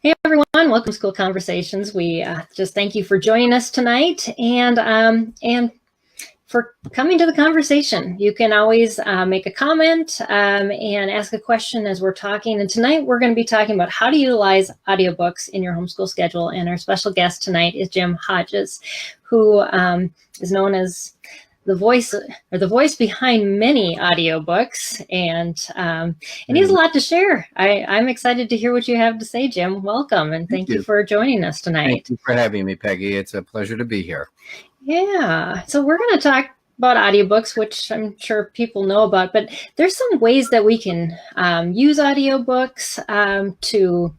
Hey everyone, welcome to Homeschool Conversations. We just thank you for joining us tonight and for coming to the conversation. You can always make a comment and ask a question as we're talking. And tonight we're going to be talking about how to utilize audiobooks in your homeschool schedule. And our special guest tonight is Jim Hodges, who is known as the voice behind many audiobooks, and he has a lot to share. I'm excited to hear what you have to say, Jim. Welcome, and thank you for joining us tonight. Thank you for having me, Peggy. It's a pleasure to be here. Yeah, so we're going to talk about audiobooks, which I'm sure people know about, but there's some ways that we can use audiobooks to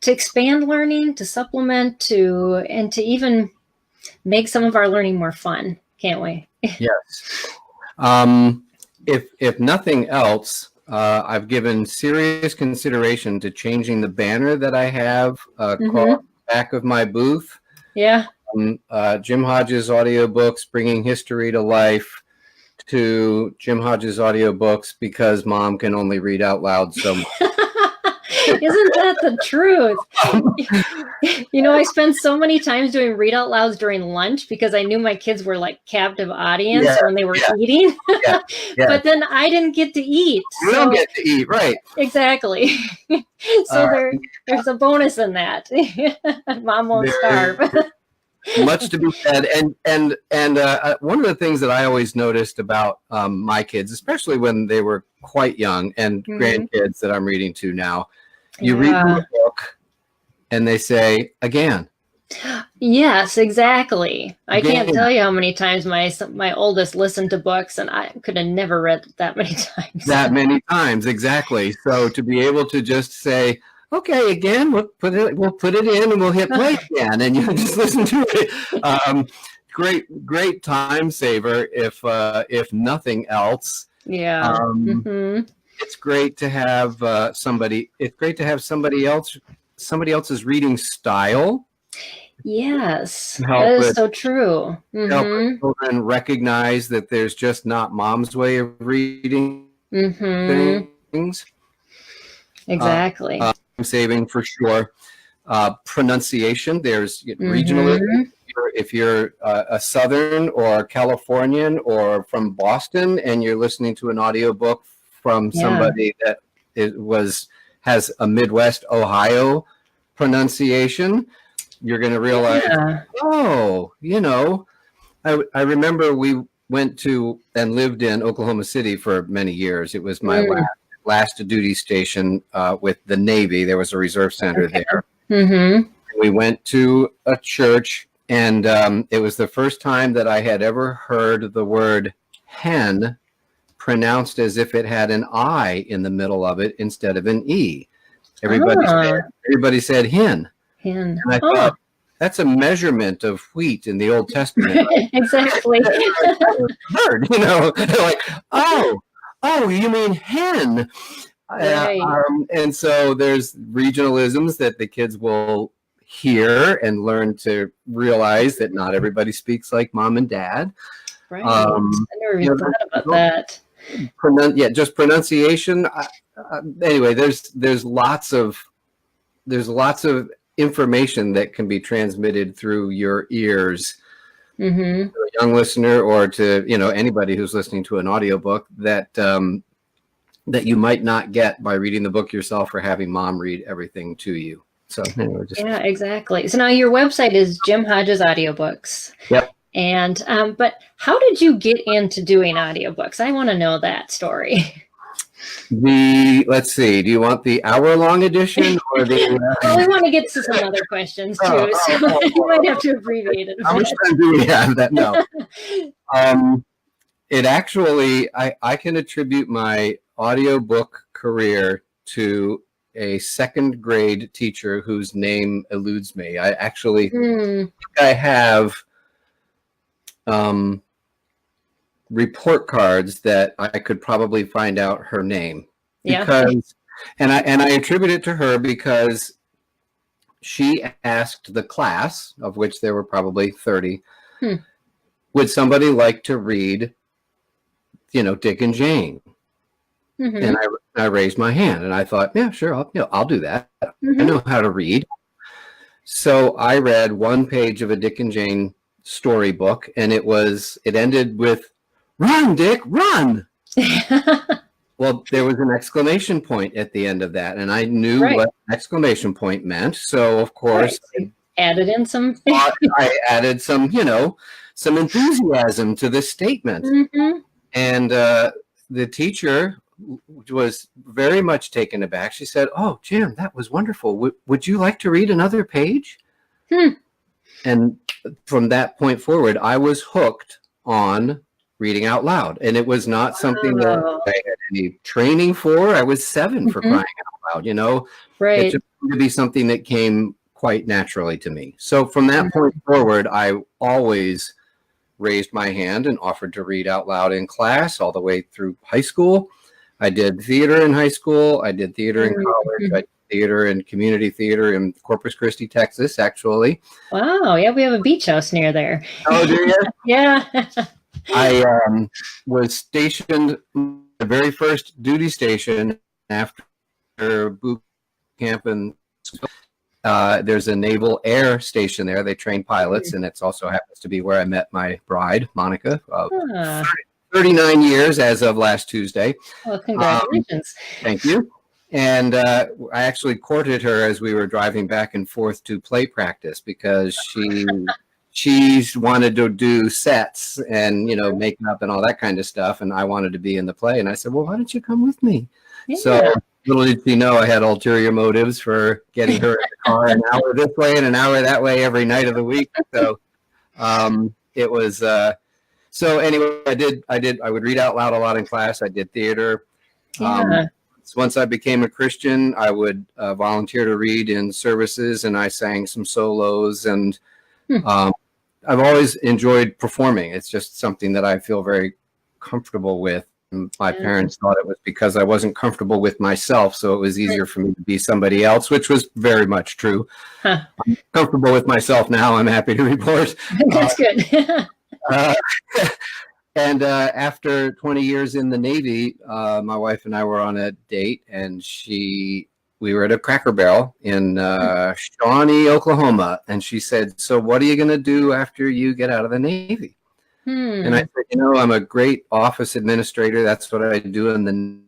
expand learning, to supplement, and to even make some of our learning more fun, can't we? Yes. If nothing else, I've given serious consideration to changing the banner that I have across the back of my booth. Yeah. Jim Hodges Audiobooks, bringing history to life, to Jim Hodges Audiobooks because mom can only read out loud so much. Isn't that the truth? You know, I spent so many times doing read out louds during lunch because I knew my kids were like captive audience when they were eating. But then I didn't get to eat. You don't get to eat, right? Exactly. So there's a bonus in that. Mom won't starve. Much to be said, and one of the things that I always noticed about my kids, especially when they were quite young, and grandkids that I'm reading to now, you read the book, and they say again. Yes, exactly. I can't tell you how many times my oldest listened to books, and I could have never read that many times. That many times, exactly. So to be able to just say, okay, again, we'll put it in and we'll hit play again, and you just listen to it. Great time saver if nothing else. Yeah. It's great to have somebody. It's great to have somebody else's reading style. Yes, that is so true. Help children recognize that there's just not mom's way of reading things. Exactly. Saving for sure. Pronunciation, there's regionalism. If you're a Southern or Californian or from Boston and you're listening to an audiobook from somebody that has a Midwest Ohio pronunciation, you're going to realize, I remember we went to and lived in Oklahoma City for many years. It was my last duty station with the Navy. There was a reserve center there. We went to a church, and it was the first time that I had ever heard the word hen pronounced as if it had an I in the middle of it instead of an E. Everybody said hen. And I thought, that's a measurement of wheat in the Old Testament. Exactly. Heard, like, oh, you mean hen? Right. And so there's regionalisms that the kids will hear and learn to realize that not everybody speaks like mom and dad. Right. I never even thought about that. Just pronunciation. Anyway, there's lots of information that can be transmitted through your ears. To a young listener or to anybody who's listening to an audiobook that you might not get by reading the book yourself or having mom read everything to you. So anyway, exactly. So now your website is Jim Hodges Audiobooks. Yep. And but how did you get into doing audiobooks? I want to know that story. Let's see. Do you want the hour-long edition or the? Well, we want to get to some other questions too, so you might have to abbreviate it. How much time do we have? That no. It actually, I can attribute my audiobook career to a second grade teacher whose name eludes me. I actually think I have report cards that I could probably find out her name because, and I attribute it to her because she asked the class, of which there were probably 30, would somebody like to read, Dick and Jane? And I raised my hand and I thought, yeah, sure, I'll do that. I know how to read. So I read one page of a Dick and Jane storybook, and it ended with, "Run, Dick, run." Well, there was an exclamation point at the end of that, and I knew Right. what exclamation point meant. So, of course, Right. Added in some. I added some, some enthusiasm to this statement. Mm-hmm. And the teacher was very much taken aback. She said, "Oh, Jim, that was wonderful. Would you like to read another page?" And from that point forward, I was hooked on reading out loud. And it was not something that I had any training for. I was 7 for crying out loud, Right. It just seemed to be something that came quite naturally to me. So from that point forward, I always raised my hand and offered to read out loud in class all the way through high school. I did theater in high school. I did theater in college. I did theater and community theater in Corpus Christi, Texas, actually. Wow. Yeah, we have a beach house near there. Oh, do you? Yeah. I was stationed, the very first duty station after boot camp, and there's a naval air station there. They train pilots, and it also happens to be where I met my bride, Monica, 39 years as of last Tuesday. Well, congratulations. Thank you. And I actually courted her as we were driving back and forth to play practice, because she wanted to do sets and, makeup up and all that kind of stuff. And I wanted to be in the play. And I said, "Well, why don't you come with me?" Yeah. So little did she know I had ulterior motives for getting her in the car an hour this way and an hour that way every night of the week. So it was, so anyway, I would read out loud a lot in class. I did theater. Once I became a Christian, I would volunteer to read in services, and I sang some solos, and I've always enjoyed performing. It's just something that I feel very comfortable with. My parents thought it was because I wasn't comfortable with myself, so it was easier for me to be somebody else, which was very much true. I'm comfortable with myself now, I'm happy to report. That's good. And after 20 years in the Navy, my wife and I were on a date, and we were at a Cracker Barrel in Shawnee, Oklahoma. And she said, "So what are you going to do after you get out of the Navy?" And I said, "I'm a great office administrator. That's what I do in the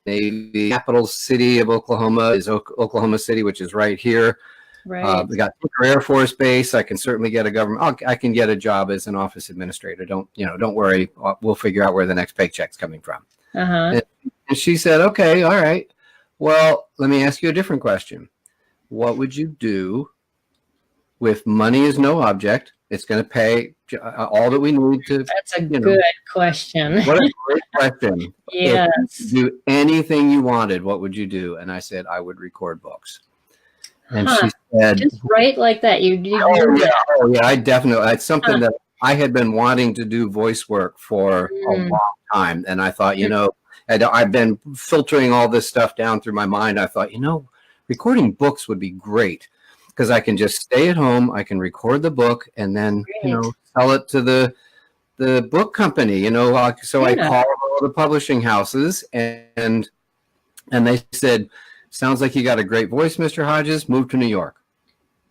Navy. Capital city of Oklahoma is Oklahoma City, which is right here. Right. We got Tinker Air Force Base. I can certainly get I can get a job as an office administrator. Don't worry. We'll figure out where the next paycheck's coming from." And she said, "Okay, all right. Well, let me ask you a different question. What would you do with money is no object? It's going to pay all that we need to." That's a good question. What a great question. Yes. If you could do anything you wanted, what would you do? And I said, "I would record books." And she said, "Just right like that." Oh yeah, I definitely. It's something that I had been wanting to do voice work for a long time, and I thought, I've been filtering all this stuff down through my mind. I thought, recording books would be great, because I can just stay at home, I can record the book, and then sell it to the book company. So I called all the publishing houses, and they said, "Sounds like you got a great voice, Mr. Hodges. Move to New York.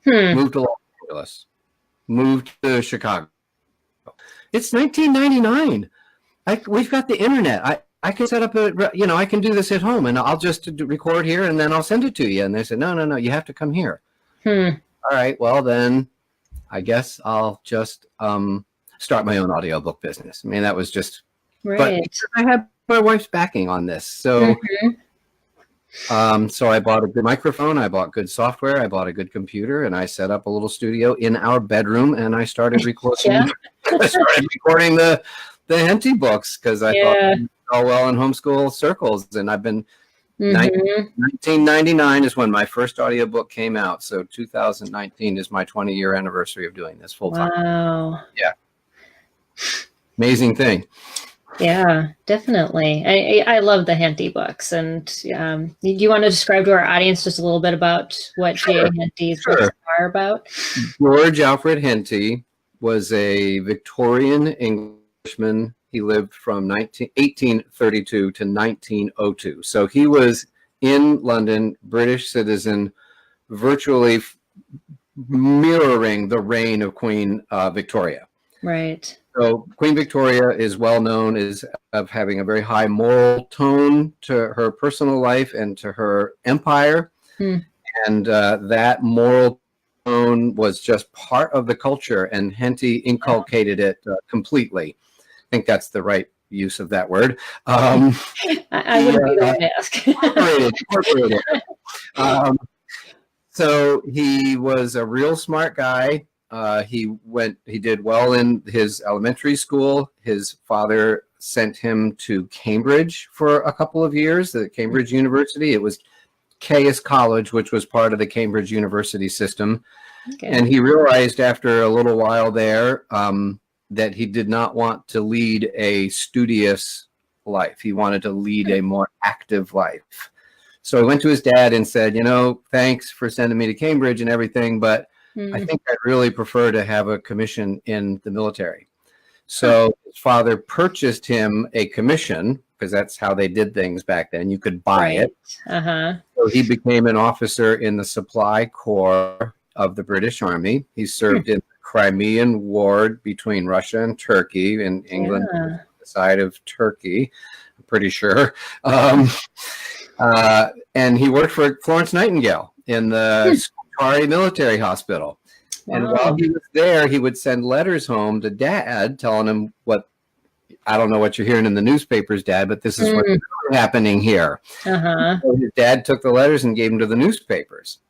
Move to Los Angeles. Move to Chicago." It's 1999. We've got the internet. I can set up I can do this at home, and I'll just record here, and then I'll send it to you. And they said, no, you have to come here. All right, well, then I guess I'll just start my own audiobook business. I mean, that was just, right. But I had my wife's backing on this. So so I bought a good microphone, I bought good software, I bought a good computer, and I set up a little studio in our bedroom, and I started recording. I started recording the Henty books, because I thought it would go well in homeschool circles. And I've been 1999 is when my first audiobook came out. So 2019 is my 20-year anniversary of doing this full time. Wow. Yeah. Amazing thing. Yeah, definitely. I love the Henty books. And do you want to describe to our audience just a little bit about what J.A. Henty's books are about? George Alfred Henty was a Victorian Englishman. He lived from 1832 to 1902. So he was in London, British citizen, virtually mirroring the reign of Queen Victoria. Right. So Queen Victoria is well known as of having a very high moral tone to her personal life and to her empire. And that moral tone was just part of the culture, and Henty inculcated it completely. I think that's the right use of that word. I wouldn't be the one to ask. Incorporated. So he was a real smart guy. He did well in his elementary school. His father sent him to Cambridge for a couple of years, at Cambridge University. It was Caius College, which was part of the Cambridge University system. Okay. And he realized after a little while there that he did not want to lead a studious life. He wanted to lead a more active life. So he went to his dad and said, thanks for sending me to Cambridge and everything, but I think I'd really prefer to have a commission in the military. So his father purchased him a commission, because that's how they did things back then. You could buy it. So he became an officer in the Supply Corps of the British Army. He served in the Crimean War between Russia and Turkey, and England was the side of Turkey, I'm pretty sure. And he worked for Florence Nightingale in the Scutari Military Hospital. Wow. And while he was there, he would send letters home to Dad telling him I don't know what you're hearing in the newspapers, Dad, but this is what's happening here. So his dad took the letters and gave them to the newspapers.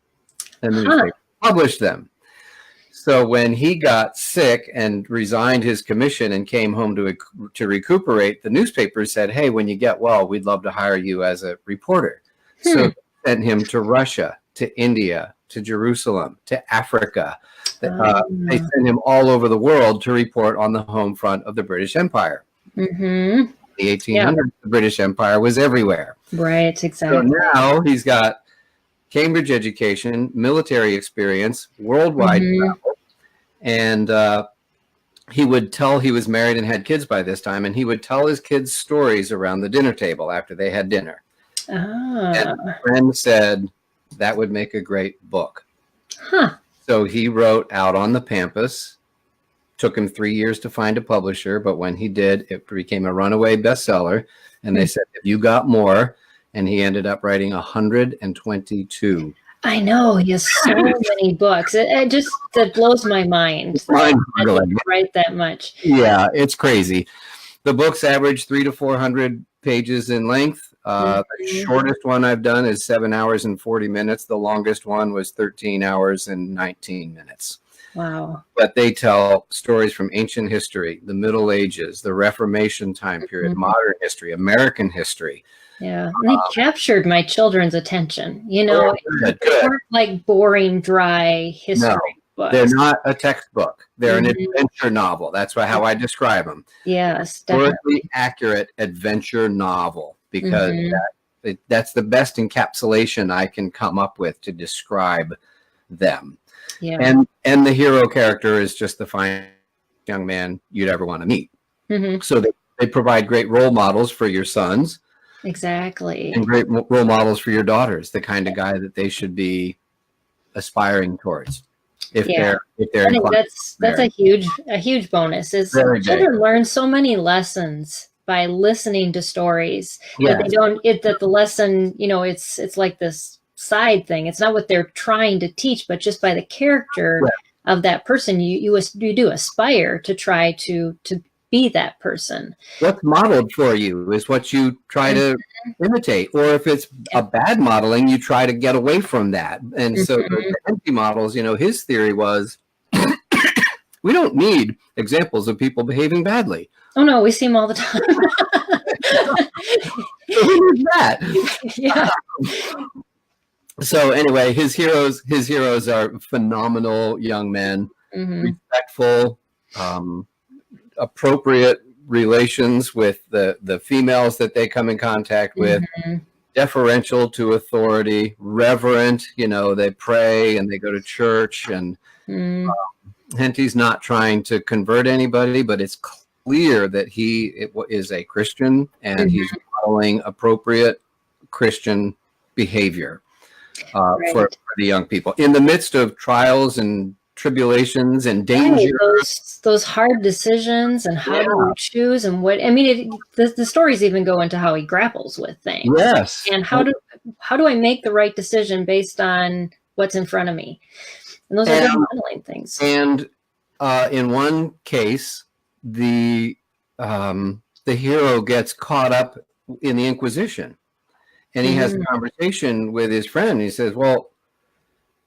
And the newspapers published them. So when he got sick and resigned his commission and came home to recuperate, the newspapers said, hey, when you get well, we'd love to hire you as a reporter. So they sent him to Russia, to India, to Jerusalem, to Africa. They sent him all over the world to report on the home front of the British Empire. The 1800s, the British Empire was everywhere. Right, exactly. So now he's got Cambridge education, military experience, worldwide travel, and he was married and had kids by this time, and he would tell his kids stories around the dinner table after they had dinner. And a friend said that would make a great book. So he wrote Out on the Pampas. Took him 3 years to find a publisher, but when he did, it became a runaway bestseller. And they said, have you got more? And he ended up writing 122. I know, he has so many books. That blows my mind. Mind-boggling. Write that much. Yeah, it's crazy. The books average 300 to 400 pages in length. The shortest one I've done is 7 hours and 40 minutes. The longest one was 13 hours and 19 minutes. Wow. But they tell stories from ancient history, the Middle Ages, the Reformation time period, modern history, American history. Yeah. And they captured my children's attention. They weren't like boring, dry history books. They're not a textbook. They're an adventure novel. That's how I describe them. Yes, definitely. Accurate adventure novel, because that's the best encapsulation I can come up with to describe them. Yeah. And the hero character is just the finest young man you'd ever want to meet. So they provide great role models for your sons. Exactly. And great role models for your daughters, the kind of guy that they should be aspiring towards. If they're I think that's a huge bonus. Is children learn so many lessons by listening to stories that they don't that the lesson, it's like this side thing. It's not what they're trying to teach, but just by the character of that person, you do aspire to try to be that person. What's modeled for you is what you try to imitate, or if it's a bad modeling, you try to get away from that. And so the empty models, his theory was we don't need examples of people behaving badly. Oh no, we see them all the time. So who is that? Yeah. So anyway, his heroes are phenomenal young men, respectful, appropriate relations with the females that they come in contact with, deferential to authority, reverent, they pray and they go to church, and Henty's not trying to convert anybody, but it's clear that he is a Christian, and he's modeling appropriate Christian behavior. for the young people in the midst of trials and tribulations and danger. Those hard decisions and how to choose and what, I mean, the stories even go into how he grapples with things. Yes. And how do I make the right decision based on what's in front of me? And those are good modeling things. And in one case, the hero gets caught up in the Inquisition, and he has a conversation with his friend. He says, well,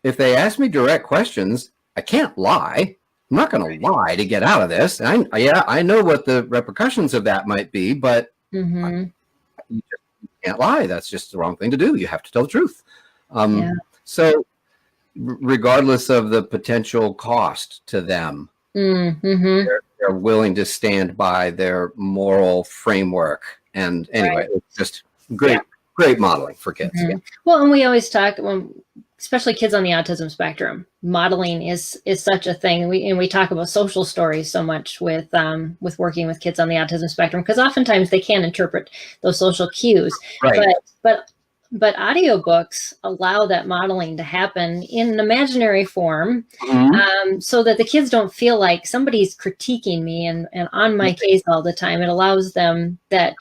if they ask me direct questions, I can't lie. I'm not going to lie to get out of this. I know what the repercussions of that might be, but you just can't lie. That's just the wrong thing to do. You have to tell the truth. So regardless of the potential cost to them, they're willing to stand by their moral framework. And anyway, it's just great modeling for kids. Well, and we always talk, especially kids on the autism spectrum, modeling is such a thing. We talk about social stories so much with working with kids on the autism spectrum, because oftentimes they can't interpret those social cues. But audiobooks allow that modeling to happen in an imaginary form, so that the kids don't feel like somebody's critiquing me and on my case all the time. It allows them to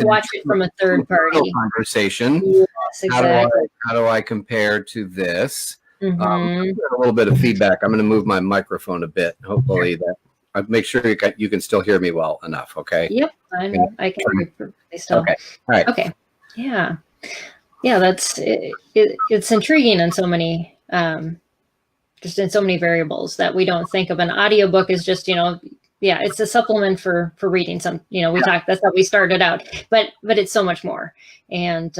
watch it from a third party conversation. Yes, exactly. How do I compare to this? A little bit of feedback. I'm going to move my microphone a bit. Hopefully that I'll make sure you can still hear me well enough. Okay. Yep. I can hear you perfectly still. Okay. All right. Okay. Yeah. That's it. It's intriguing in so many, just in so many variables that we don't think of. An audiobook is just, it's a supplement for reading some, that's how we started out, but it's so much more. And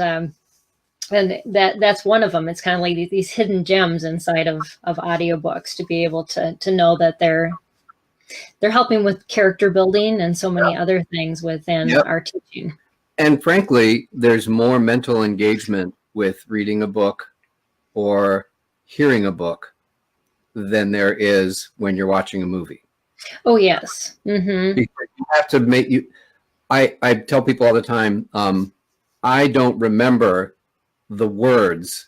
that's one of them. It's kind of like these hidden gems inside of audiobooks, to be able to know that they're helping with character building and so many other things within our teaching. And frankly, there's more mental engagement with reading a book or hearing a book than there is when you're watching a movie. Oh, yes. Because you have to I tell people all the time, I don't remember the words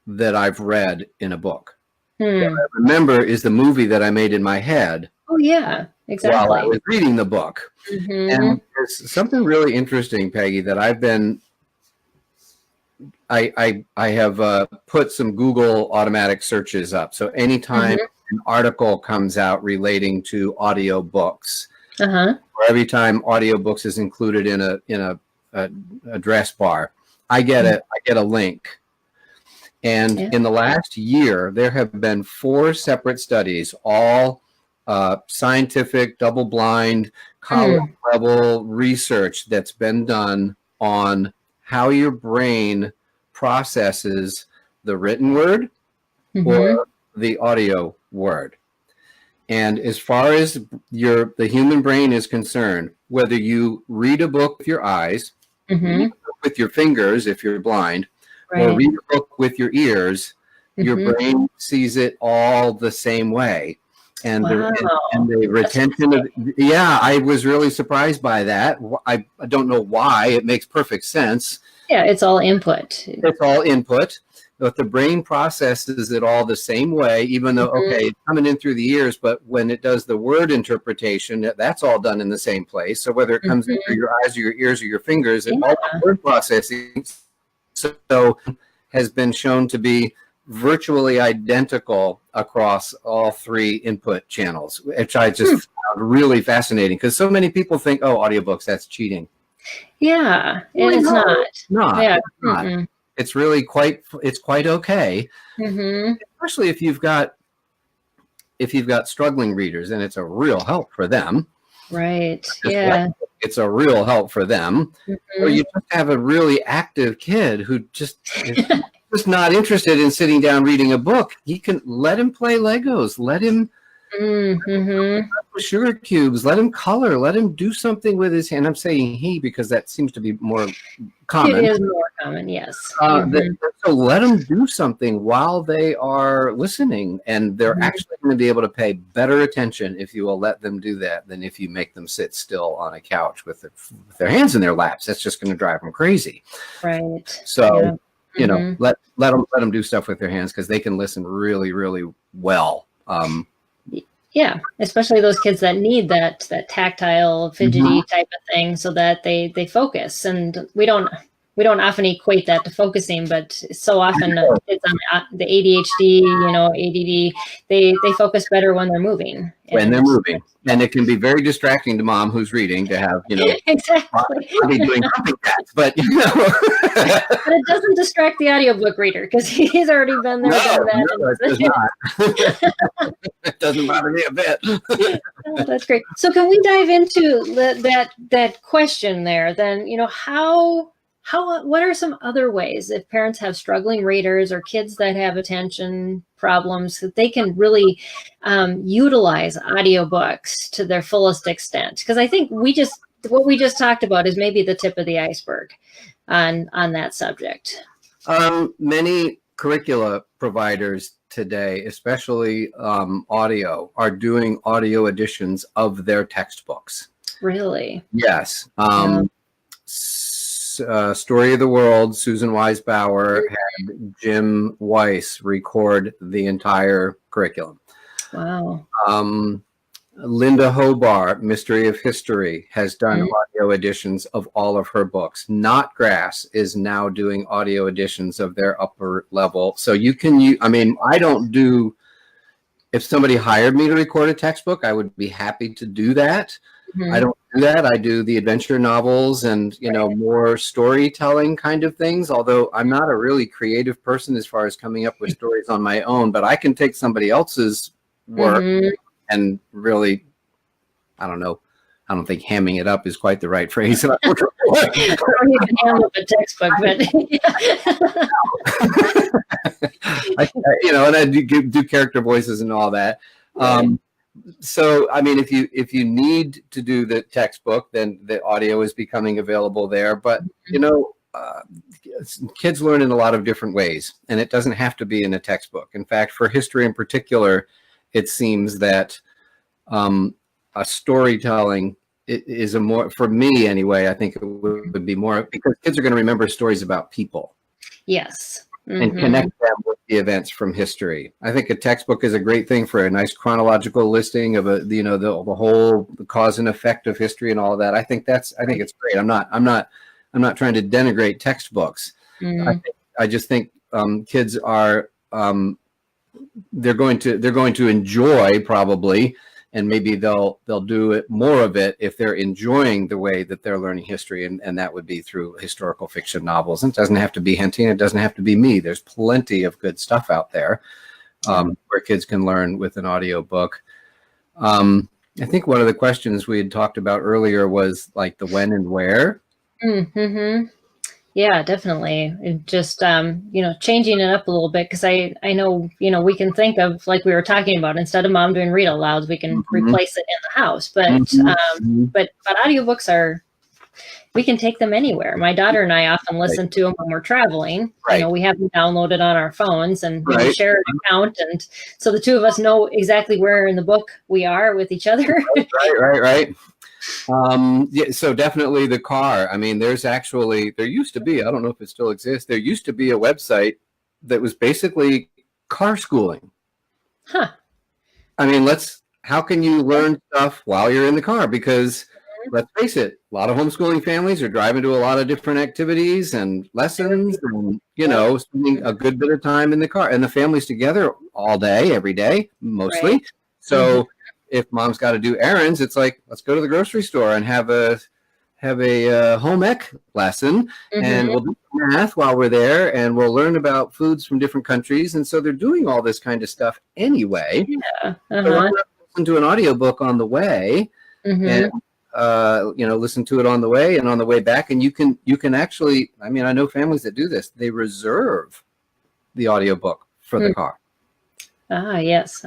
that I've read in a book. What I remember is the movie that I made in my head. Oh, yeah, exactly. While I was reading the book. And there's something really interesting, Peggy, that I have put some Google automatic searches up. So anytime an article comes out relating to audiobooks, or every time audiobooks is included in a address bar, I get a link. And in the last year, there have been 4 separate studies, all scientific, double-blind, college-level research that's been done on how your brain processes the written word or the audio word. And as far as the human brain is concerned, whether you read a book with your eyes, read a book with your fingers if you're blind, or read a book with your ears, your brain sees it all the same way. And, the retention of, I was really surprised by that. I don't know why. It makes perfect sense. Yeah, it's all input. It's all input, but the brain processes it all the same way, even though, it's coming in through the ears, but when it does the word interpretation, that's all done in the same place. So whether it comes in through your eyes or your ears or your fingers, all the word processing so has been shown to be virtually identical across all 3 input channels, which I just found really fascinating, because so many people think, audiobooks, that's cheating. Yeah, it's not. Yeah, it's not. It's really quite okay, especially if you've got struggling readers, and it's a real help for them. Right. Yeah. It's a real help for them. Or you just have a really active kid who just is just not interested in sitting down reading a book. You can let him play Legos. Let him sugar cubes. Let him color. Let him do something with his hand. I'm saying he because that seems to be more common. It is more common, yes. So let them do something while they are listening, and they're actually going to be able to pay better attention if you will let them do that than if you make them sit still on a couch with their hands in their laps. That's just going to drive them crazy. Right. So you know, let them do stuff with their hands, because they can listen really, really well. Yeah, especially those kids that need that tactile, fidgety type of thing, so that they focus. And we don't often equate that to focusing, but so often kids on the ADHD, ADD, they focus better when they're moving. When they're moving, and it can be very distracting to mom who's reading to have exactly doing something cats, but but it doesn't distract the audiobook reader, because he's already been there, done that. No, it does not. It doesn't bother me a bit. Oh, that's great. So can we dive into that question there? Then what are some other ways, if parents have struggling readers or kids that have attention problems, that they can really utilize audiobooks to their fullest extent? Because I think what we just talked about is maybe the tip of the iceberg on that subject. Many curricula providers today, especially audio, are doing audio editions of their textbooks. Really? Yes. Story of the World, Susan Weisbauer had Jim Weiss record the entire curriculum. Wow. Linda Hobart, Mystery of History, has done audio editions of all of her books. Knotgrass is now doing audio editions of their upper level. So you can, I don't do, if somebody hired me to record a textbook, I would be happy to do that. I don't do that. I do the adventure novels and, more storytelling kind of things, although I'm not a really creative person as far as coming up with stories on my own, but I can take somebody else's work and really, I don't know. I don't think hamming it up is quite the right phrase. I don't even ham up a textbook, but and I do character voices and all that. So, if you need to do the textbook, then the audio is becoming available there. But, kids learn in a lot of different ways, and it doesn't have to be in a textbook. In fact, for history in particular, it seems that a storytelling is a more, for me anyway, I think it would be more, because kids are going to remember stories about people. Yes. And connect them with the events from history. I think a textbook is a great thing for a nice chronological listing of the whole cause and effect of history and all of that. I think it's great. I'm not trying to denigrate textbooks. I just think kids are they're going to enjoy, probably, and maybe they'll do it more of it if they're enjoying the way that they're learning history, and that would be through historical fiction novels. And it doesn't have to be Henty, it doesn't have to be me. There's plenty of good stuff out there where kids can learn with an audiobook. I think one of the questions we had talked about earlier was like the when and where. Yeah, definitely. It just, changing it up a little bit, because I know, we can think of, like we were talking about, instead of mom doing read alouds, we can replace it in the house. But audiobooks we can take them anywhere. My daughter and I often listen to them when we're traveling. We have them downloaded on our phones, and we share an account. And so the two of us know exactly where in the book we are with each other. Right. So definitely the car. There used to be, I don't know if it still exists, there used to be a website that was basically car schooling. How can you learn stuff while you're in the car? Because let's face it, a lot of homeschooling families are driving to a lot of different activities and lessons and, spending a good bit of time in the car, and the family's together all day, every day, mostly. Right. So if mom's got to do errands, it's like, let's go to the grocery store and have a home ec lesson, and we'll do math while we're there, and we'll learn about foods from different countries. And so they're doing all this kind of stuff anyway. So listen to an audiobook on the way, and listen to it on the way and on the way back. And you can actually, I know families that do this. They reserve the audiobook for the car. Yes.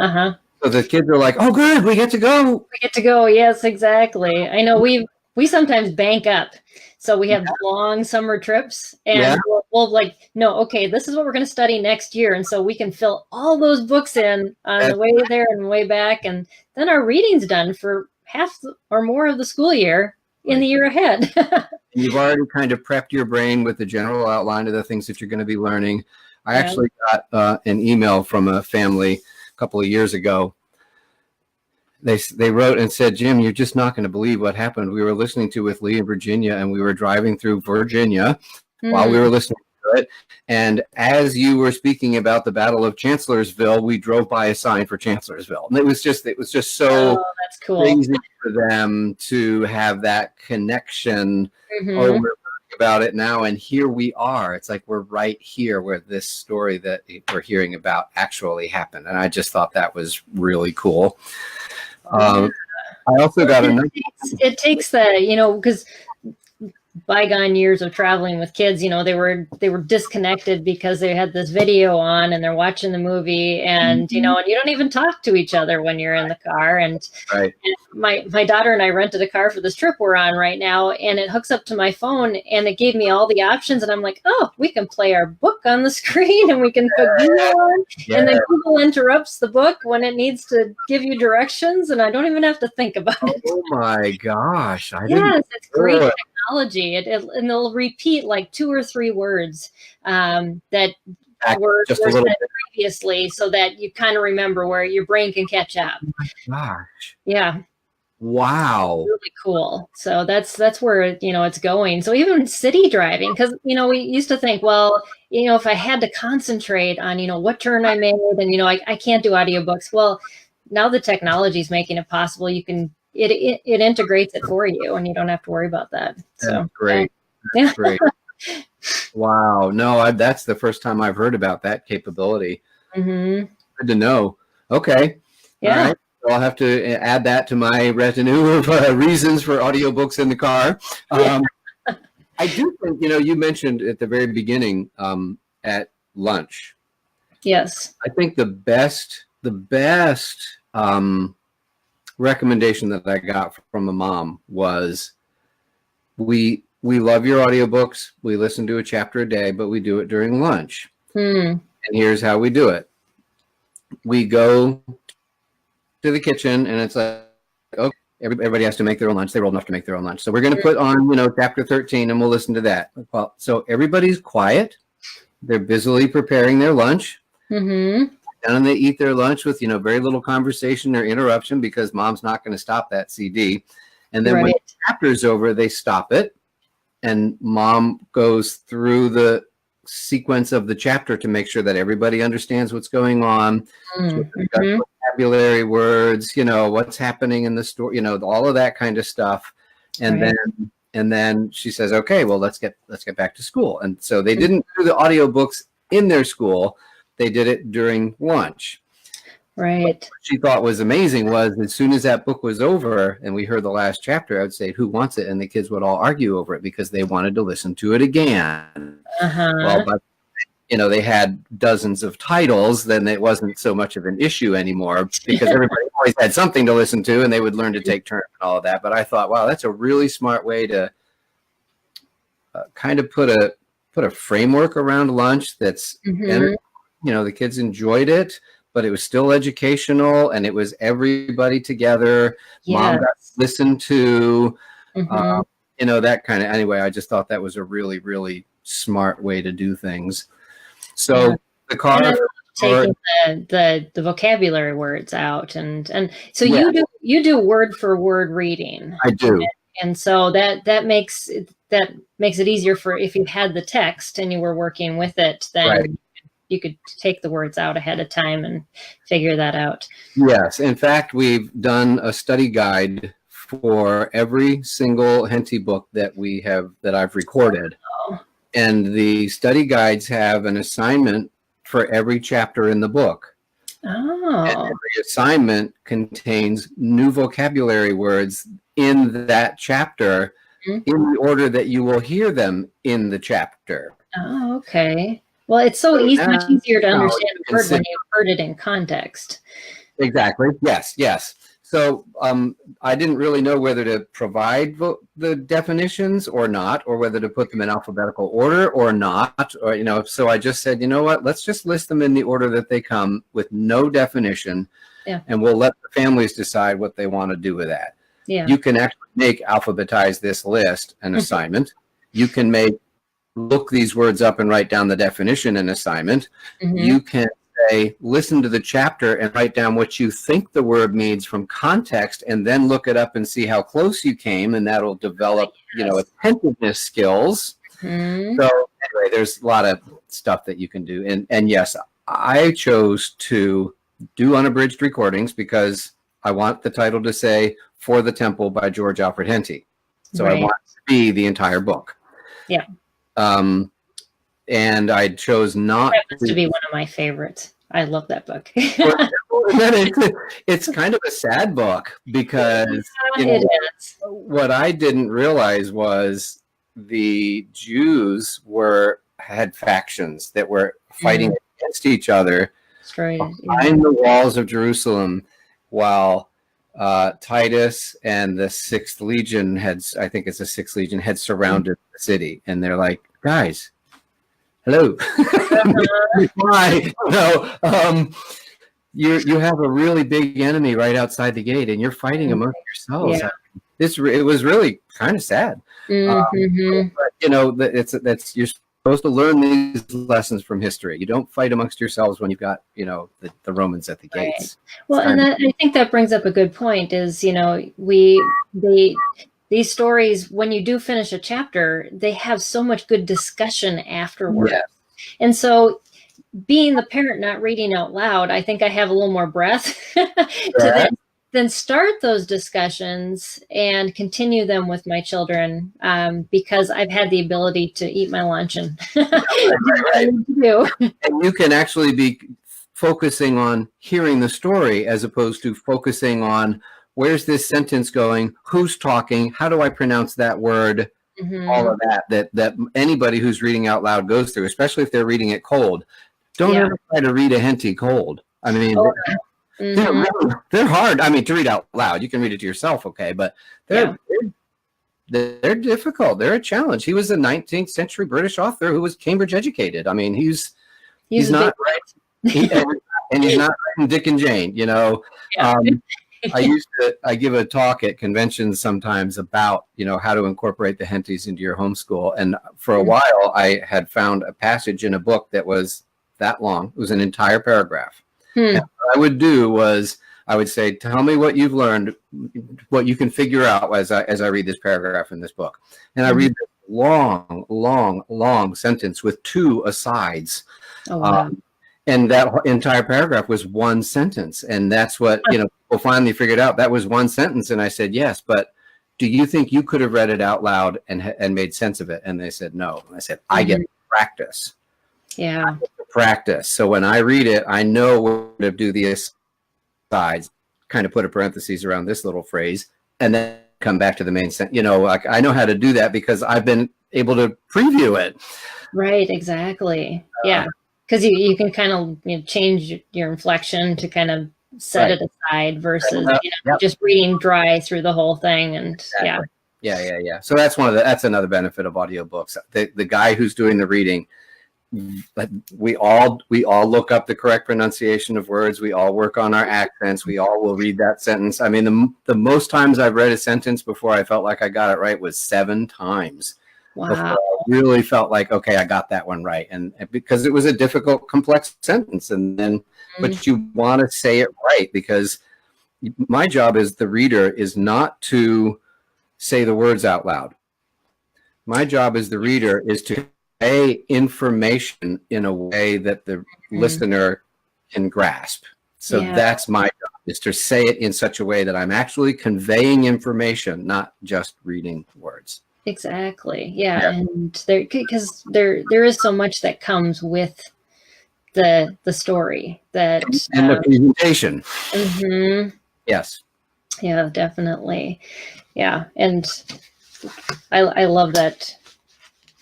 So the kids are like, oh, good, we get to go. We get to go. Yes, exactly. I know we sometimes bank up. So we have long summer trips, and we'll okay, this is what we're going to study next year. And so we can fill all those books in on the way there and the way back. And then our reading's done for half or more of the school year. in the year ahead. You've already kind of prepped your brain with the general outline of the things that you're going to be learning. I actually got an email from a family a couple of years ago. They wrote and said, Jim, you're just not going to believe what happened. We were listening to with Lee in Virginia, and we were driving through Virginia while we were listening to it. And as you were speaking about the Battle of Chancellorsville, we drove by a sign for Chancellorsville. And it was just so that's cool. crazy for them to have that connection. We're learning about it now, and here we are. It's like we're right here where this story that we're hearing about actually happened. And I just thought that was really cool. I also got another. It takes the, because bygone years of traveling with kids, they were disconnected because they had this video on and they're watching the movie, and and you don't even talk to each other when you're in the car. And, and my daughter and I rented a car for this trip we're on right now, and it hooks up to my phone and it gave me all the options, and I'm like, oh, we can play our book on the screen, and we can put Google on, and then Google interrupts the book when it needs to give you directions, and I don't even have to think about it. Oh my gosh. It's great technology. And they'll repeat like 2 or 3 words that were said previously, so that you kind of remember, where your brain can catch up. Oh my gosh. Yeah. Wow. Really cool. So that's where it's going. So even city driving, because we used to think, well, if I had to concentrate on what turn I made, then I can't do audiobooks. Well, now the technology is making it possible. You can. It integrates it for you, and you don't have to worry about that. So that's great. That's great. Wow. No, that's the first time I've heard about that capability. Good to know. Okay. Yeah. All right. So I'll have to add that to my retinue of reasons for audiobooks in the car. I do think, you mentioned at the very beginning at lunch. Yes. I think the best recommendation that I got from a mom was, we love your audiobooks. We listen to a chapter a day, but we do it during lunch. And here's how we do it. We go to the kitchen, and it's like, okay, everybody has to make their own lunch. They're old enough to make their own lunch. So we're going to put on, chapter 13, and we'll listen to that. Well, so everybody's quiet. They're busily preparing their lunch. And they eat their lunch with, very little conversation or interruption, because mom's not going to stop that CD. And then when the chapter's over, they stop it, and mom goes through the sequence of the chapter to make sure that everybody understands what's going on. Vocabulary words, what's happening in the story, all of that kind of stuff. And then she says, okay, well, let's get back to school. And so they didn't do the audiobooks in their school. They did it during lunch. Right. What she thought was amazing was, as soon as that book was over and we heard the last chapter, I would say, who wants it? And the kids would all argue over it because they wanted to listen to it again. Well, but they had dozens of titles, then it wasn't so much of an issue anymore, because everybody always had something to listen to, and they would learn to take turns and all of that. But I thought, wow, that's a really smart way to kind of put a framework around lunch that's the kids enjoyed it, but it was still educational, and it was everybody together. Yes. Mom got listened to, that kind of, anyway, I just thought that was a really, really smart way to do things. So the car, taking the vocabulary words out, and so you do word for word reading. I do. And so that makes it easier for, if you had the text and you were working with it, then you could take the words out ahead of time and figure that out. Yes. In fact, we've done a study guide for every single Henty book that I've recorded. And the study guides have an assignment for every chapter in the book. And every assignment contains new vocabulary words in that chapter in the order that you will hear them in the chapter. Oh, okay. Well, it's so much easier to understand a word when you've heard it in context. Exactly. Yes. So I didn't really know whether to provide the definitions or not, or whether to put them in alphabetical order or not, or, so I just said, you know what, let's just list them in the order that they come with no definition, and we'll let the families decide what they want to do with that. Yeah. You can actually make alphabetize this list an assignment. You can make look these words up and write down the definition an assignment. You can say, listen to the chapter and write down what you think the word means from context, and then look it up and see how close you came, and that'll develop, attentiveness skills. So anyway, there's a lot of stuff that you can do. And yes, I chose to do unabridged recordings because I want the title to say For the Temple by George Alfred Henty. So I want it to be the entire book. Yeah. And I chose not that happens to be one of my favorites. I love that book. It's kind of a sad book because what I didn't realize was the Jews had factions that were fighting against each other behind the walls of Jerusalem, while Titus and the 6th Legion had surrounded the city, and they're like, guys, hello. Why? No, you have a really big enemy right outside the gate, and you're fighting amongst yourselves. Yeah. It was really kind of sad. But you're supposed to learn these lessons from history. You don't fight amongst yourselves when you've got the Romans at the gates. Well, and I think that brings up a good point. Is these stories, when you do finish a chapter, they have so much good discussion afterwards. Yeah. And so, being the parent not reading out loud, I think I have a little more breath to then start those discussions and continue them with my children, because I've had the ability to eat my lunch and do. And you can actually be focusing on hearing the story as opposed to focusing on where's this sentence going, who's talking, how do I pronounce that word, all of that anybody who's reading out loud goes through, especially if they're reading it cold. Don't ever try to read a Henty cold. I mean, they're hard. I mean, to read out loud, you can read it to yourself, okay, but they're difficult. They're a challenge. He was a 19th century British author who was Cambridge educated. I mean, he's not right, and he's not writing Dick and Jane. I give a talk at conventions sometimes about, how to incorporate the Hentys into your homeschool. And for a while, I had found a passage in a book that was that long. It was an entire paragraph. And what I would do was I would say, tell me what you've learned, what you can figure out as I read this paragraph in this book. And I read this long sentence with 2 asides. Oh, wow. And that entire paragraph was one sentence. And that's what, people finally figured out. That was one sentence. And I said, yes, but do you think you could have read it out loud and made sense of it? And they said, no. And I said, I get to practice. Yeah. I get to practice. So when I read it, I know where to do the asides, kind of put a parentheses around this little phrase, and then come back to the main sentence. I know how to do that because I've been able to preview it. Right. Exactly. Yeah. Because you can kind of change your inflection to kind of set it aside versus just reading dry through the whole thing. And exactly. Yeah. So that's another benefit of audiobooks. The guy who's doing the reading, we all look up the correct pronunciation of words. We all work on our accents. We all will read that sentence. I mean, the most times I've read a sentence before I felt like I got it right was 7 times. Wow. Before I really felt like, okay, I got that one right. And because it was a difficult, complex sentence. And then, but you want to say it right, because my job as the reader is not to say the words out loud. My job as the reader is to convey information in a way that the listener can grasp. So that's my job, is to say it in such a way that I'm actually conveying information, not just reading words. Exactly. Yeah. And because there is so much that comes with the story that and the presentation. Yes. Yeah, definitely. Yeah. And I love that,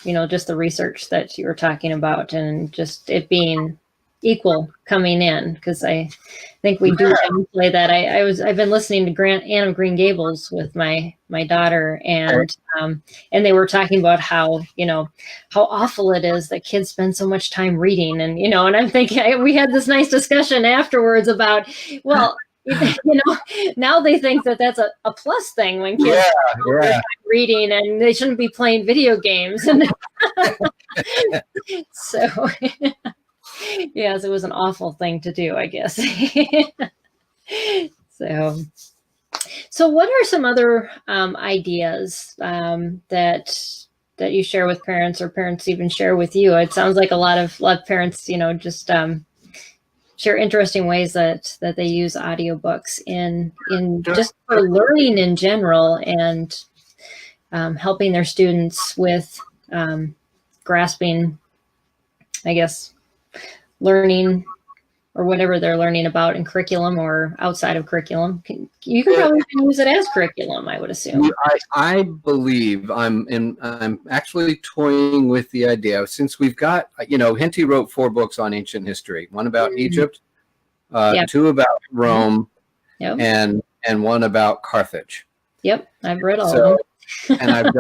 just the research that you were talking about, and just it being equal coming in, because I think we do play that. I've been listening to Anne of Green Gables with my daughter, and they were talking about how awful it is that kids spend so much time reading, and and I'm thinking we had this nice discussion afterwards about, well, Now they think that that's a plus thing when kids are reading and they shouldn't be playing video games. And so, yes, it was an awful thing to do, I guess. So what are some other ideas that you share with parents, or parents even share with you? It sounds like a lot of parents, just share interesting ways that they use audiobooks in just for learning in general, and helping their students with grasping, I guess, learning, or whatever they're learning about in curriculum or outside of curriculum. You can probably use it as curriculum, I would assume. I believe I'm actually toying with the idea, since we've got, Henty wrote 4 books on ancient history, one about Egypt, 2 about Rome, and 1 about Carthage. Yep, I've read all of them. And I've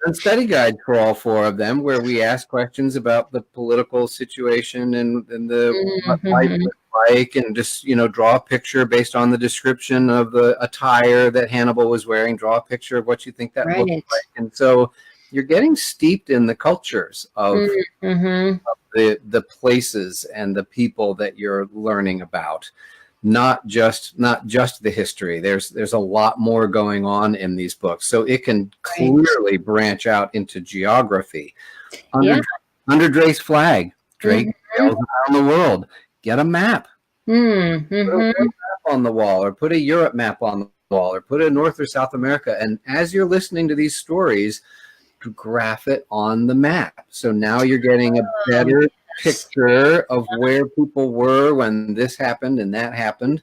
done study guides for all 4 of them, where we ask questions about the political situation and the what life was like, and just draw a picture based on the description of the attire that Hannibal was wearing. Draw a picture of what you think that looked like, and so you're getting steeped in the cultures of the places and the people that you're learning about. Not just the history. There's a lot more going on in these books, so it can clearly branch out into geography. Under Drake's flag, Drake sails around the world. Get a map. Put a map on the wall, or put a Europe map on the wall, or put a North or South America. And as you're listening to these stories, graph it on the map. So now you're getting a better picture of where people were when this happened and that happened.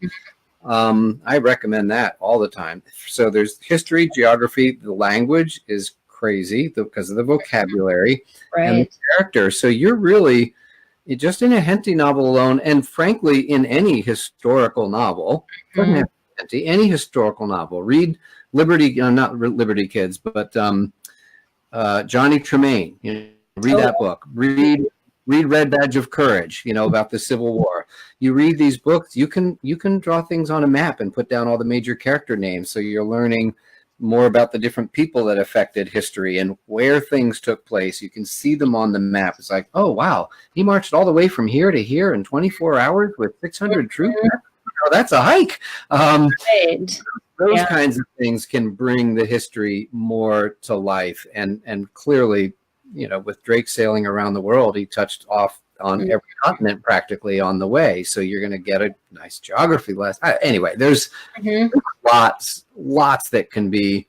I recommend that all the time. So there's history, geography, the language is crazy because of the vocabulary and the character. So you're really just in a Henty novel alone, and frankly, in any historical novel, any historical novel. Read Liberty, not Liberty Kids, but Johnny Tremaine. Read that book. Read Red Badge of Courage, about the Civil War. You read these books, you can draw things on a map and put down all the major character names. So you're learning more about the different people that affected history and where things took place. You can see them on the map. It's like, oh, wow, he marched all the way from here to here in 24 hours with 600 troops. Oh, that's a hike. Those kinds of things can bring the history more to life. And clearly, with Drake sailing around the world, he touched off on every continent practically on the way. So you're going to get a nice geography lesson. Anyway, there's lots that can be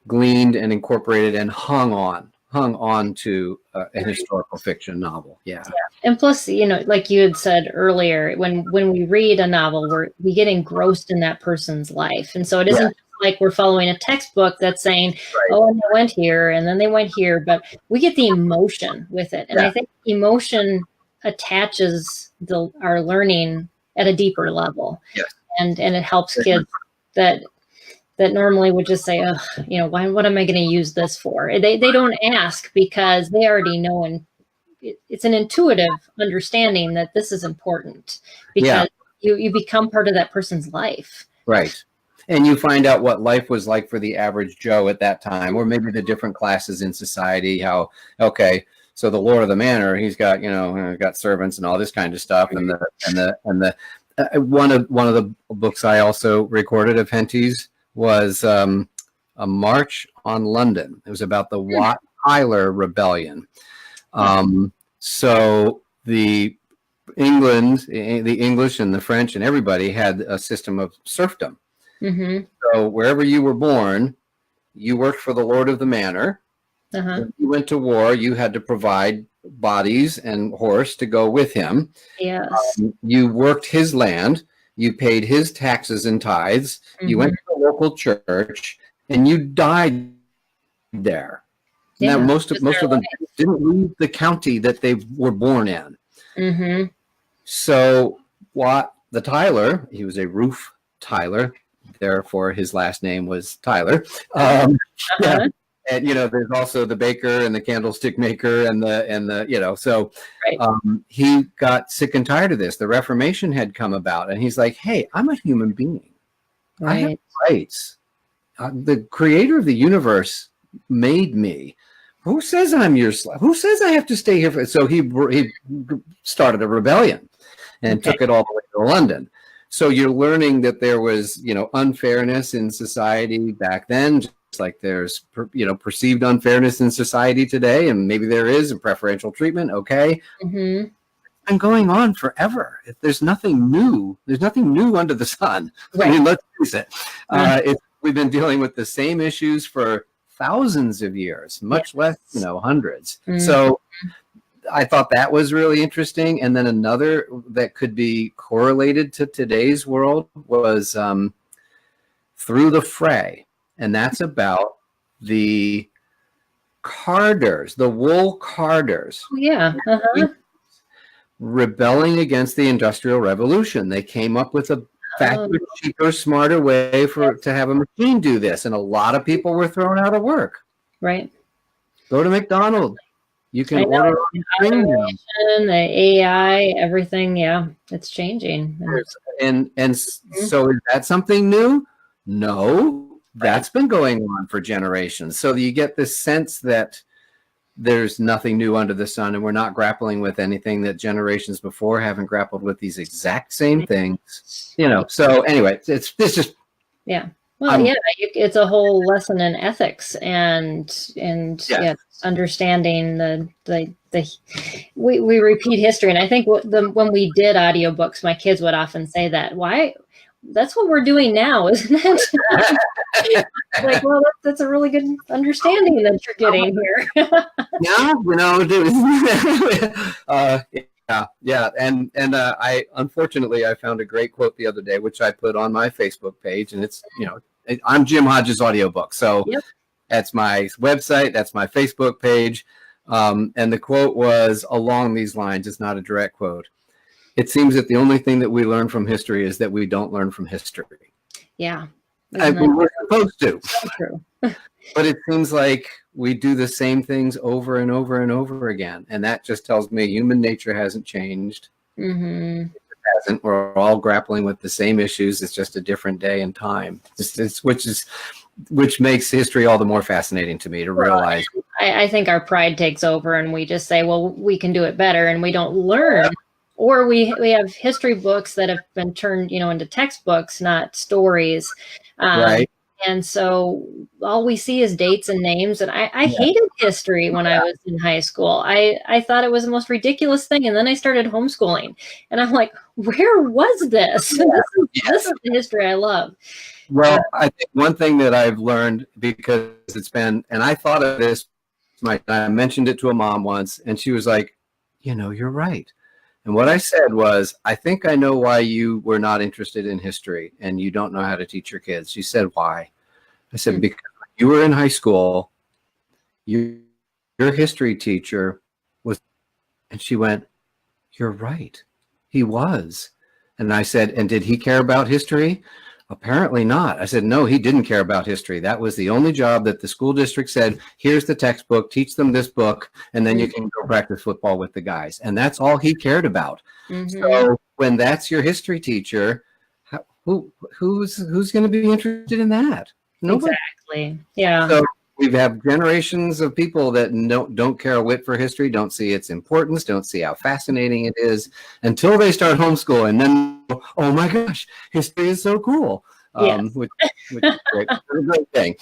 gleaned and incorporated and hung on to a historical fiction novel. Yeah. And plus, like you had said earlier, when we read a novel, we get engrossed in that person's life. And so it isn't like we're following a textbook that's saying, oh, and they went here and then they went here, but we get the emotion with it. And I think emotion attaches our learning at a deeper level. And it helps kids that normally would just say, oh, what am I going to use this for? They don't ask because they already know, and it's an intuitive understanding that this is important because you become part of that person's life. Right. And you find out what life was like for the average Joe at that time, or maybe the different classes in society. So the Lord of the Manor, he's got, got servants and all this kind of stuff. And one of the books I also recorded of Henty's was a March on London. It was about the Wat Tyler Rebellion. So the English and the French and everybody had a system of serfdom. So wherever you were born, you worked for the Lord of the Manor. When you went to war, you had to provide bodies and horse to go with him. You worked his land. You paid his taxes and tithes. You went to the local church, and you died there. Now, most of them didn't leave the county that they were born in. So Wat the Tyler, he was a roof Tyler, therefore his last name was Tyler. And there's also the baker and the candlestick maker and the so Right. He got sick and tired of this. The Reformation had come about, and he's like, hey, I'm a human being. I have rights. The creator of the universe made me. Who says I'm your slave? Who says I have to stay here? So he started a rebellion and took it all the way to London. So you're learning that there was, unfairness in society back then, just like there's, perceived unfairness in society today, and maybe there is a preferential treatment. Okay. Mm-hmm. It's been going on forever. There's nothing new. There's nothing new under the sun. Right. I mean, let's face it. We've been dealing with the same issues for thousands of years, much less, hundreds. Mm-hmm. So I thought that was really interesting. And then another that could be correlated to today's world was Through the Fray. And that's about the carders, the wool carders. Yeah. Uh-huh. Rebelling against the Industrial Revolution. They came up with a faster, cheaper, smarter way to have a machine do this. And a lot of people were thrown out of work. Right. Go to McDonald's. You can order automation, the AI, everything. Yeah, it's changing. And so is that something new? No, that's been going on for generations. So you get this sense that there's nothing new under the sun, and we're not grappling with anything that generations before haven't grappled with these exact same things. So anyway, it's just Well, it's a whole lesson in ethics and understanding we repeat history. And I think when we did audiobooks, my kids would often say that, why? That's what we're doing now, isn't it? Like, well, that's a really good understanding that you're getting here. Yeah. And I found a great quote the other day, which I put on my Facebook page, and it's, I'm Jim Hodges Audio Books. So that's my website. That's my Facebook page. And the quote was along these lines. It's not a direct quote. It seems that the only thing that we learn from history is that we don't learn from history. Yeah. We're supposed to. So true. But it seems like we do the same things over and over and over again. And that just tells me human nature hasn't changed. Mm-hmm. It hasn't. We're all grappling with the same issues. It's just a different day and time. Which makes history all the more fascinating to me to realize. I think our pride takes over, and we just say, well, we can do it better, and we don't learn. Or we have history books that have been turned, into textbooks, not stories. Right. And so all we see is dates and names. And I hated history when I was in high school. I thought it was the most ridiculous thing. And then I started homeschooling. And I'm like, where was this? This is the history I love. Well, I think one thing that I've learned, because it's been, and I thought of this, I mentioned it to a mom once, and she was like, you're right. And what I said was, I think I know why you were not interested in history and you don't know how to teach your kids. She said, why? I said, because when you were in high school, your history teacher was, and she went, you're right. He was. And I said, and did he care about history? Apparently not. I said, no, he didn't care about history. That was the only job that the school district said, here's the textbook, teach them this book, and then you can go practice football with the guys. And that's all he cared about. Mm-hmm. So when that's your history teacher, who's going to be interested in that? Nobody. Exactly. Yeah. So we have generations of people that don't care a whit for history, don't see its importance, don't see how fascinating it is until they start homeschooling. And then, oh my gosh, history is so cool. Which is a great thing.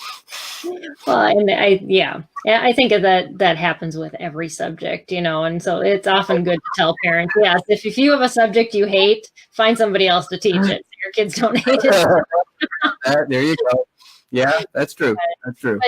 Well, and I think that happens with every subject, and so it's often good to tell parents, yes, if you have a subject you hate, find somebody else to teach it so your kids don't hate it. There you go. Yeah, that's true. That's true.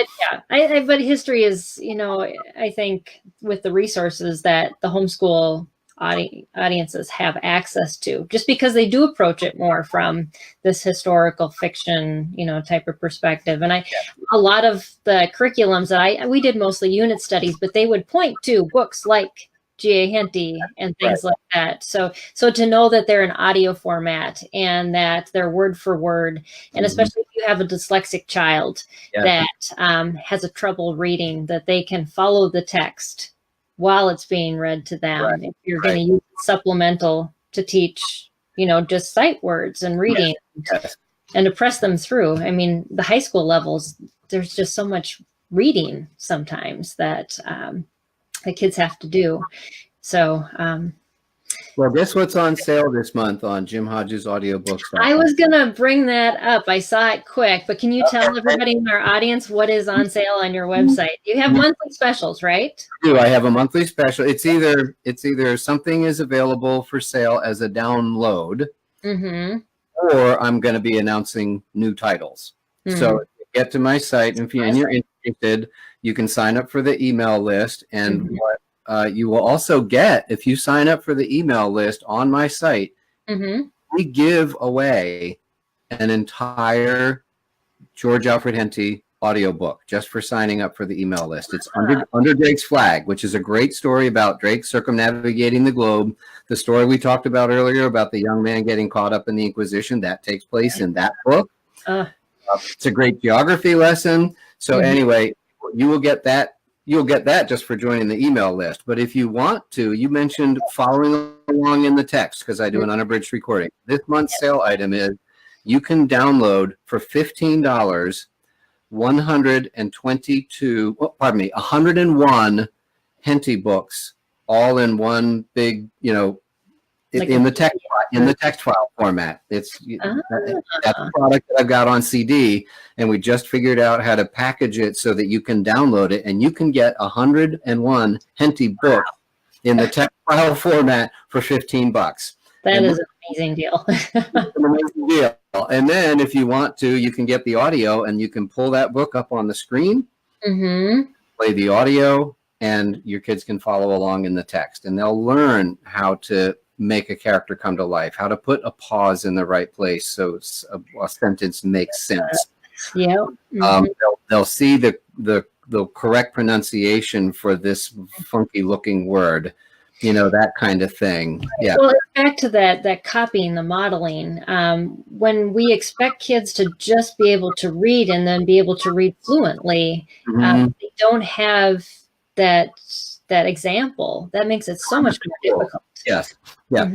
But but history is, I think with the resources that the homeschool audiences have access to, just because they do approach it more from this historical fiction, type of perspective. And a lot of the curriculums that we did mostly unit studies, but they would point to books like G.A. Henty and things like that. So to know that they're in audio format and that they're word for word, and especially if you have a dyslexic child that has a trouble reading, that they can follow the text while it's being read to them. If you're going to use supplemental to teach, just sight words and reading and to press them through. I mean, the high school levels, there's just so much reading sometimes that the kids have to do. So, well, guess what's on sale this month on Jim Hodges Audiobooks? I was going to bring that up. I saw it quick, but can you tell everybody in our audience what is on sale on your website? You have monthly specials, right? I do. I have a monthly special. It's either something is available for sale as a download, or I'm going to be announcing new titles. So if you get to my site, and if you're interested, you can sign up for the email list. And what you will also get, if you sign up for the email list on my site, we give away an entire George Alfred Henty audiobook just for signing up for the email list. It's Under Drake's Flag, which is a great story about Drake circumnavigating the globe. The story we talked about earlier about the young man getting caught up in the Inquisition, that takes place in that book. It's a great geography lesson. So anyway, you will get that. You'll get that just for joining the email list. But if you want to, you mentioned following along in the text, because I do an unabridged recording. This month's sale item is you can download for $15 101 Henty books, all in one big, in the text file format. It's that's a product that I've got on CD, and we just figured out how to package it so that you can download it, and you can get 101 Henty books in the text file format for $15. That is an amazing deal. An amazing deal. And then if you want to, you can get the audio, and you can pull that book up on the screen, play the audio, and your kids can follow along in the text, and they'll learn how to make a character come to life, how to put a pause in the right place so a sentence makes sense. They'll see the correct pronunciation for this funky looking word, that kind of thing. Yeah. Well, back to that copying, the modeling. When we expect kids to just be able to read and then be able to read fluently, they don't have that example. That makes it so much more difficult. Yes. Yeah.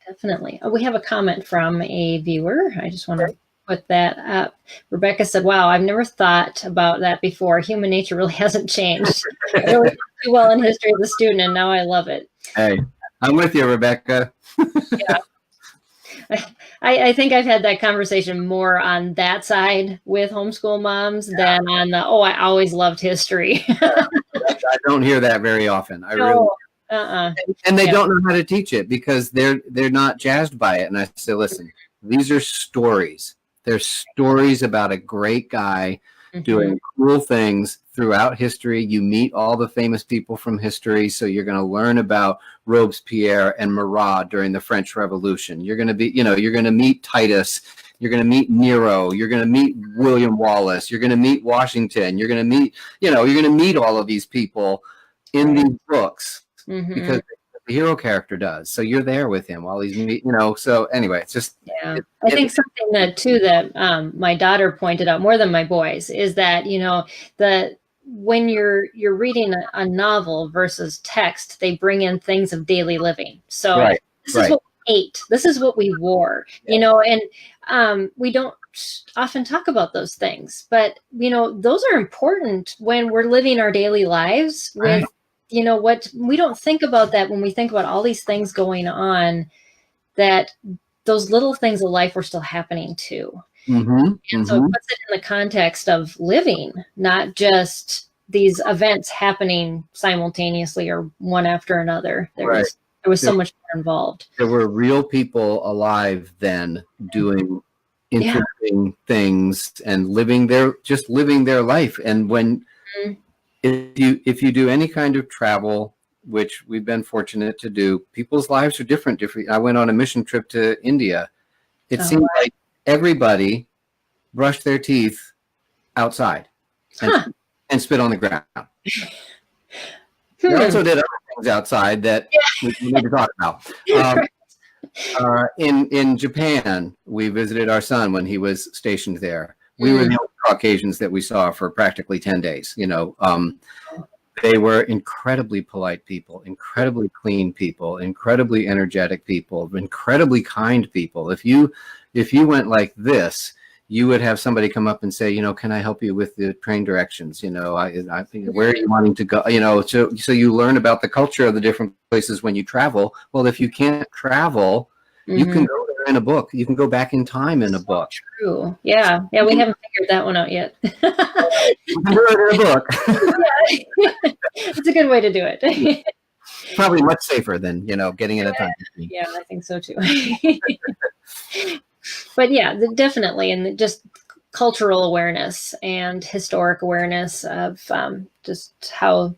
Definitely. We have a comment from a viewer. I just want to put that up. Rebecca said, wow, I've never thought about that before. Human nature really hasn't changed. I really do well in history of the student, and now I love it. Hey, I'm with you, Rebecca. Yeah. I think I've had that conversation more on that side with homeschool moms than on the, I always loved history. I don't hear that very often. Really. And they don't know how to teach it because they're not jazzed by it. And I say, listen, these are stories. They're stories about a great guy doing cool things throughout history. You meet all the famous people from history. So you're going to learn about Robespierre and Marat during the French Revolution. You're going to be, you're going to meet Titus. You're going to meet Nero. You're going to meet William Wallace. You're going to meet Washington. You're going to meet, you're going to meet all of these people in these books because the hero character does. So you're there with him while he's, so anyway, it's just. Yeah. I think something that my daughter pointed out more than my boys is that, when you're reading a novel versus text, they bring in things of daily living. So this is what we ate. This is what we wore, and we don't often talk about those things, but those are important when we're living our daily lives with, what we don't think about that when we think about all these things going on, that those little things of life were still happening too. And so it puts it in the context of living, not just these events happening simultaneously or one after another. There was so much more involved. There were real people alive then doing interesting things and living their life. And when if you do any kind of travel, which we've been fortunate to do, people's lives are different. I went on a mission trip to India. It seemed like everybody brushed their teeth outside and spit on the ground. We also did other things outside that we need to talk about. In Japan, we visited our son when he was stationed there. We were the only Caucasians that we saw for practically 10 days. They were incredibly polite people, incredibly clean people, incredibly energetic people, incredibly kind people. If you went like this, you would have somebody come up and say, can I help you with the train directions? I think, where are you wanting to go? So you learn about the culture of the different places when you travel. Well, if you can't travel, you can go there in a book. You can go back in time in a book. True. Yeah. Yeah. We haven't figured that one out yet. You can do it in a book. It's a good way to do it. Probably much safer than, getting in a time machine. Yeah, I think so too. But yeah, definitely. And just cultural awareness and historic awareness of just how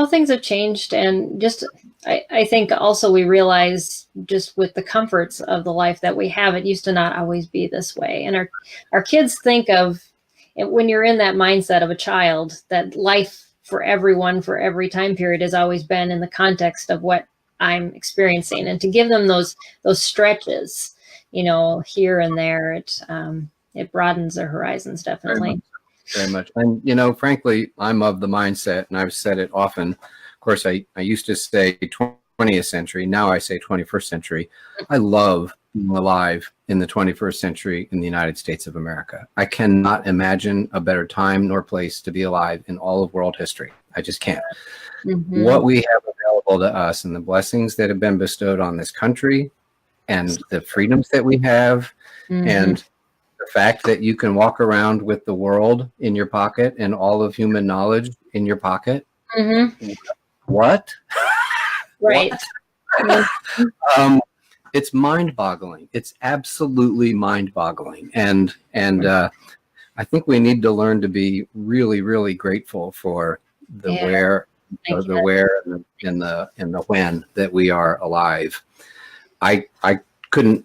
things have changed. And just, I think also we realize just with the comforts of the life that we have, it used to not always be this way. And our kids think of, when you're in that mindset of a child, that life for everyone, for every time period has always been in the context of what I'm experiencing. And to give them those stretches, here and there, it broadens their horizons, definitely. Very much. And, frankly, I'm of the mindset, and I've said it often. Of course, I used to say 20th century. Now I say 21st century. I love being alive in the 21st century in the United States of America. I cannot imagine a better time nor place to be alive in all of world history. I just can't. What we have available to us and the blessings that have been bestowed on this country and the freedoms that we have and the fact that you can walk around with the world in your pocket and all of human knowledge in your pocket. What? Right. It's mind-boggling. It's absolutely mind-boggling. And I think we need to learn to be really, really grateful for the where and the when that we are alive. I couldn't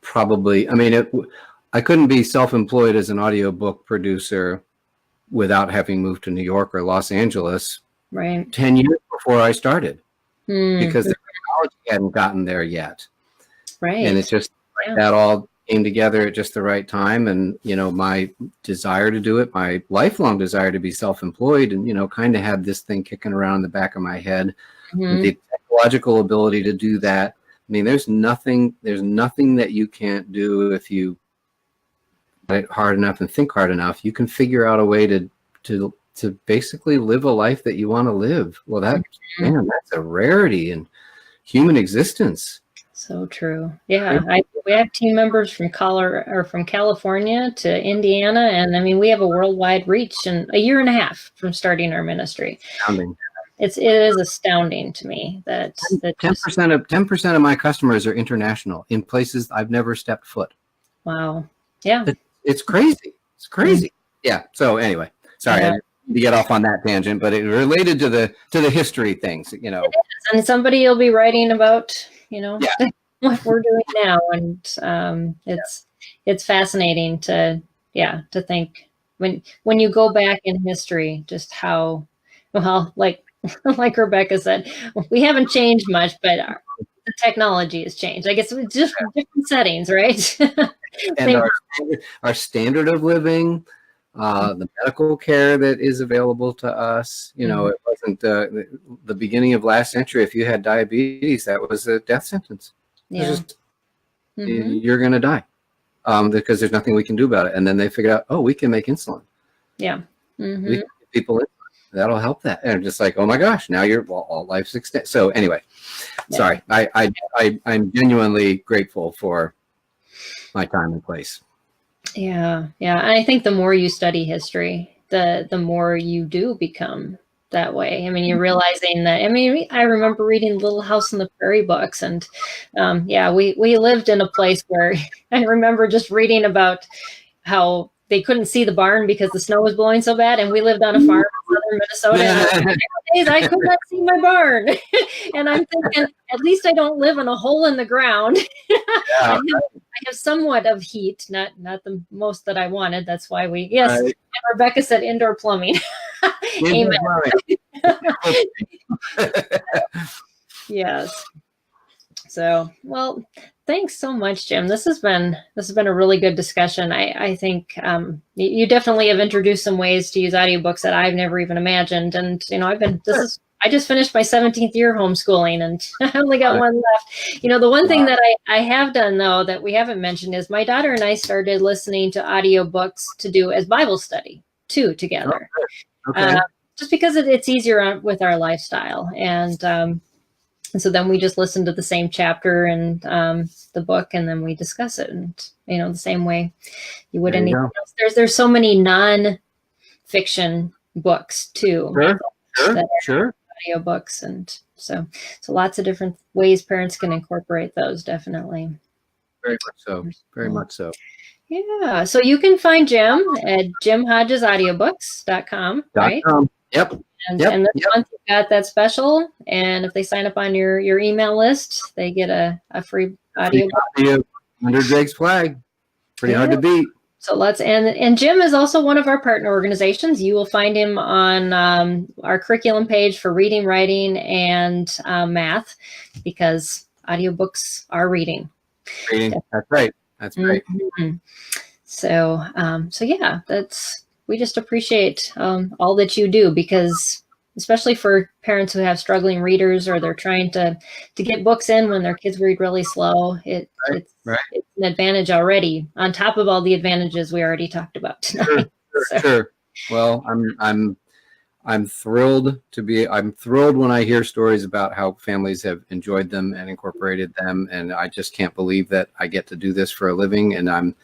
probably, I couldn't be self-employed as an audiobook producer without having moved to New York or Los Angeles 10 years before I started, because the technology hadn't gotten there yet. Right. And it's just that all came together at just the right time. And, my desire to do it, my lifelong desire to be self-employed and, kind of had this thing kicking around in the back of my head, the technological ability to do that. There's nothing that you can't do if you fight hard enough and think hard enough. You can figure out a way to basically live a life that you want to live. Well, that's a rarity in human existence. So true. Yeah. We have team members from California to Indiana. And we have a worldwide reach in a year and a half from starting our ministry. Astounding. It is astounding to me that 10% of my customers are international in places I've never stepped foot. Wow. Yeah. It's crazy. It's crazy. Yeah. So anyway, sorry to get off on that tangent, but it related to the history things, It is. And somebody will be writing about, what we're doing now. And it's fascinating to think when you go back in history, just how, like Rebecca said, we haven't changed much, but the technology has changed. I guess it's just different settings, right? And our standard of living, the medical care that is available to us, it wasn't the beginning of last century. If you had diabetes, that was a death sentence. Yeah. You're going to die because there's nothing we can do about it. And then they figured out, we can make insulin. Yeah. We can give people insulin. That'll help that. And just like, oh my gosh, now all life's extended. So anyway, sorry. I'm genuinely grateful for my time and place. Yeah. Yeah. And I think the more you study history, the more you do become that way. You're realizing that, I remember reading Little House on the Prairie books, and we lived in a place where I remember just reading about how they couldn't see the barn because the snow was blowing so bad. And we lived on a farm in southern northern Minnesota. And nowadays I could not see my barn. And I'm thinking, at least I don't live in a hole in the ground. I have somewhat of heat, not the most that I wanted. That's why yes. Right. And Rebecca said indoor plumbing. Amen. Yes. So, well, thanks so much, Jim. This has been a really good discussion. I think you definitely have introduced some ways to use audiobooks that I've never even imagined. And I just finished my 17th year homeschooling, and I only got one left. The one thing that I have done, though, that we haven't mentioned is my daughter and I started listening to audiobooks to do as Bible study too together. Okay. Just because it's easier with our lifestyle. And so then we just listen to the same chapter and the book, and then we discuss it, and the same way you would anything else. There's so many non-fiction books too. Sure. Audiobooks, and so lots of different ways parents can incorporate those. Definitely. Very much so. Very much so. Yeah. So you can find Jim at jimhodgesaudiobooks.com, right? Yep. And this month you've got that special, and if they sign up on your email list, they get a free audiobook. Under Drake's flag. Pretty hard to beat. So and Jim is also one of our partner organizations. You will find him on our curriculum page for reading, writing, and math, because audiobooks are reading. That's right. That's great. Mm-hmm. So yeah, we just appreciate all that you do, because especially for parents who have struggling readers, or they're trying to get books in when their kids read really slow, it's an advantage already on top of all the advantages we already talked about tonight. Sure. Well, I'm thrilled when I hear stories about how families have enjoyed them and incorporated them, and I just can't believe that I get to do this for a living, and I'm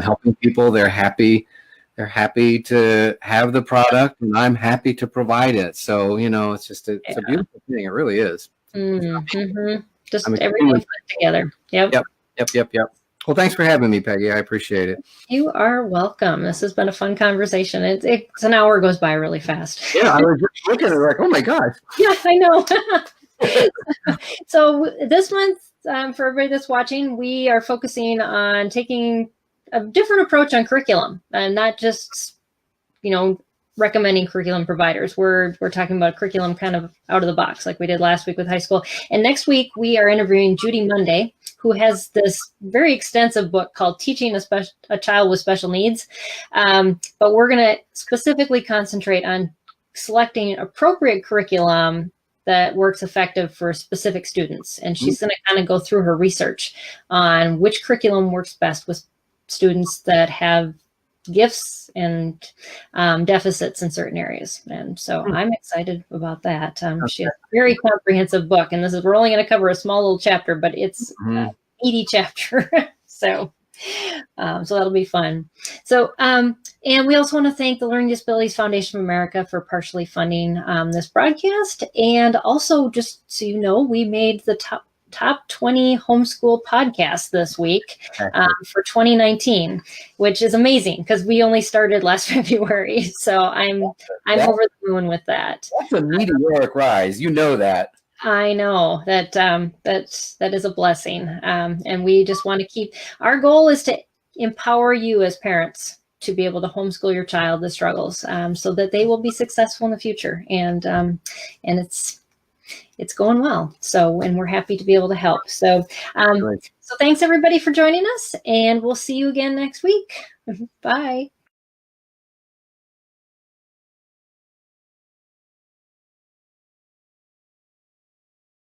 helping people. They're happy. They're happy to have the product, and I'm happy to provide it. So, it's just it's a beautiful thing. It really is. Mm-hmm. Just everything put together. Yep. Well, thanks for having me, Peggy. I appreciate it. You are welcome. This has been a fun conversation. It's an hour goes by really fast. Yeah, I was just looking at it like, oh my gosh. Yeah, I know. So this month, for everybody that's watching, we are focusing on taking a different approach on curriculum, and not just, recommending curriculum providers. We're talking about curriculum kind of out of the box, like we did last week with high school. And next week we are interviewing Judy Monday, who has this very extensive book called Teaching a Child with Special Needs. But we're going to specifically concentrate on selecting appropriate curriculum that works effective for specific students. And she's going to kind of go through her research on which curriculum works best with students that have gifts and deficits in certain areas. And so I'm excited about that. She has a very comprehensive book, and we're only going to cover a small little chapter, but it's a meaty chapter. So that'll be fun. So, and we also want to thank the Learning Disabilities Foundation of America for partially funding this broadcast. And also, just so you know, we made the top 20 homeschool podcasts this week for 2019, which is amazing because we only started last February. So I'm over the moon with that. That's a meteoric rise. You know that. I know that is a blessing. And we just want to our goal is to empower you as parents to be able to homeschool your child that struggles, so that they will be successful in the future. And it's going well. So, and we're happy to be able to help. So, so thanks everybody for joining us, and we'll see you again next week. Bye.